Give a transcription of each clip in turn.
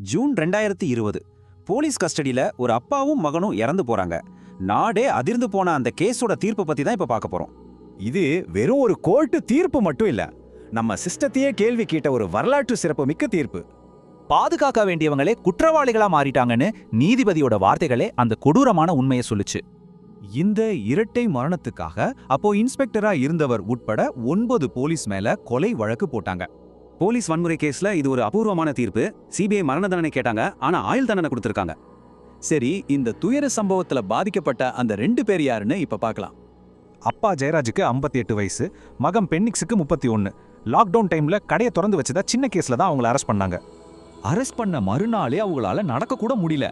June 2020 police கஸ்டடியில ஒரு அப்பாவும் மகனும் இறந்து போறாங்க. நாடே அதிர்ந்து போன அந்த கேஸோட தீர்ப்பு பத்தி தான் இப்ப பார்க்க போறோம். இது வெறும் ஒரு கோர்ட்டு தீர்ப்பு மட்டும் இல்ல, நம்ம சிஸ்டத்தையே கேள்வி கேட்ட ஒரு வரலாற்று சிறப்பு மிக்க தீர்ப்பு. பாதுகாக்க வேண்டியவங்களே குற்றவாளிகளா மாறிட்டாங்கன்னு நீதிபதியோட வார்த்தைகளே அந்த கொடூரமான உண்மையை சொல்லுச்சு. இந்த இரட்டை மரணத்துக்காக அப்போ இன்ஸ்பெக்டரா இருந்தவர் உட்பட 9 போலீஸ் மேல கொலை வழக்கு போட்டாங்க. போலீஸ் வன்முறை கேஸ்ல இது ஒரு அபூர்வமான தீர்ப்பு. சிபிஐ மரண தண்டனை கேட்டாங்க, ஆனா ஆயுள் தண்டனை கொடுத்திருக்காங்க. சரி, இந்த துயர சம்பவத்துல பாதிக்கப்பட்ட அந்த 2 பேர் யாருன்னு இப்ப பார்க்கலாம். அப்பா ஜெயராஜுக்கு 58 வயசு, மகன் பென்னிக்ஸுக்கு 31. லாக்டவுன் டைம்ல கடையை திறந்து வச்சதா சின்ன கேஸ்ல தான் அவங்கள அரெஸ்ட் பண்ணாங்க. அரெஸ்ட் பண்ண மறுநாளே அவங்களால நடக்க கூட முடியல.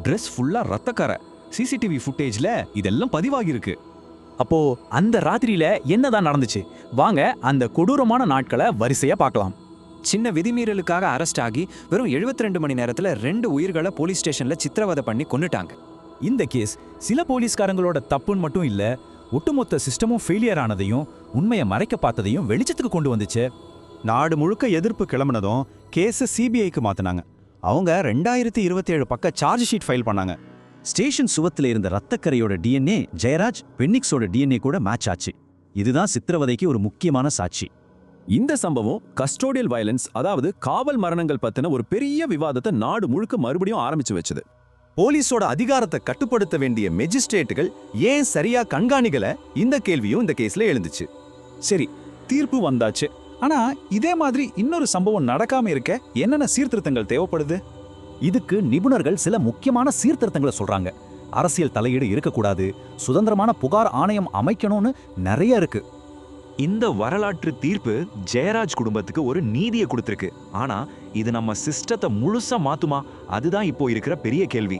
ட்ரெஸ் ஃபுல்லா ரத்தக்கரை. சிசிடிவி ஃபுட்டேஜ்ல இதெல்லாம் பதிவாகிருக்கு. அப்போ அந்த ராத்திரியில என்னதான் நடந்துச்சு? வாங்க அந்த கொடூரமான நாட்களை வரிசையா பார்க்கலாம். சின்ன விதிமீறலுக்காக அரெஸ்ட் ஆகி வெறும் 72 மணி நேரத்துல 2 உயிர்களை போலீஸ் ஸ்டேஷன்ல சித்திரவதை பண்ணி கொன்னுட்டாங்க. இந்த கேஸ் சில போலீஸ்காரங்களோட தப்புன்னு மட்டும் இல்ல, ஒட்டுமொத்த சிஸ்டமும் ஃபெயிலியர் ஆனதையும் உண்மையை மறைக்க பார்த்ததையும் வெளிச்சத்துக்கு கொண்டு வந்துச்சு. நாடு முழுக்க எதிர்ப்பு கிளம்பினதும் கேஸை சிபிஐக்கு மாத்தினாங்க. அவங்க 2027 பக்க சார்ஜ் ஷீட் ஃபைல் பண்ணாங்க. ஸ்டேஷன் சுவத்துல இருந்த ரத்தக்கரையோட டிஎன்ஏ ஜெயராஜ் பென்னிக்ஸோட டிஎன்ஏ கூட மேட்ச் ஆச்சு. இதுதான் சித்திரவதைக்கு ஒரு முக்கியமான சாட்சி. இந்த சம்பவம் கஸ்டோடியல் வயலன்ஸ், அதாவது காவல் மரணங்கள் பத்தின ஒரு பெரிய விவாதத்தை நாடு முழுக்க மறுபடியும் ஆரம்பிச்சு வச்சது. போலீஸோட அதிகாரத்தை கட்டுப்படுத்த வேண்டிய மெஜிஸ்ட்ரேட்டுகள் ஏன் சரியா கண்காணிக்கல? இந்த கேள்வியும் இந்த கேஸ்ல எழுந்துச்சு. சரி, தீர்ப்பு வந்தாச்சு. ஆனா இதே மாதிரி இன்னொரு சம்பவம் நடக்காம இருக்க என்னென்ன சீர்திருத்தங்கள் தேவைப்படுது? இதுக்கு நிபுணர்கள் சில முக்கியமான சீர்திருத்தங்களை சொல்றாங்க. அரசியல் தலையீடு இருக்கக்கூடாது, சுதந்திரமான புகார் ஆணையம் அமைக்கணும்னு நிறைய இருக்கு. இந்த வரலாற்று தீர்ப்பு ஜெயராஜ் குடும்பத்துக்கு ஒரு நீதியை கொடுத்திருக்கு. ஆனா இது நம்ம சிஸ்டத்தை முழுசா மாத்துமா? அதுதான் இப்போ இருக்கிற பெரிய கேள்வி.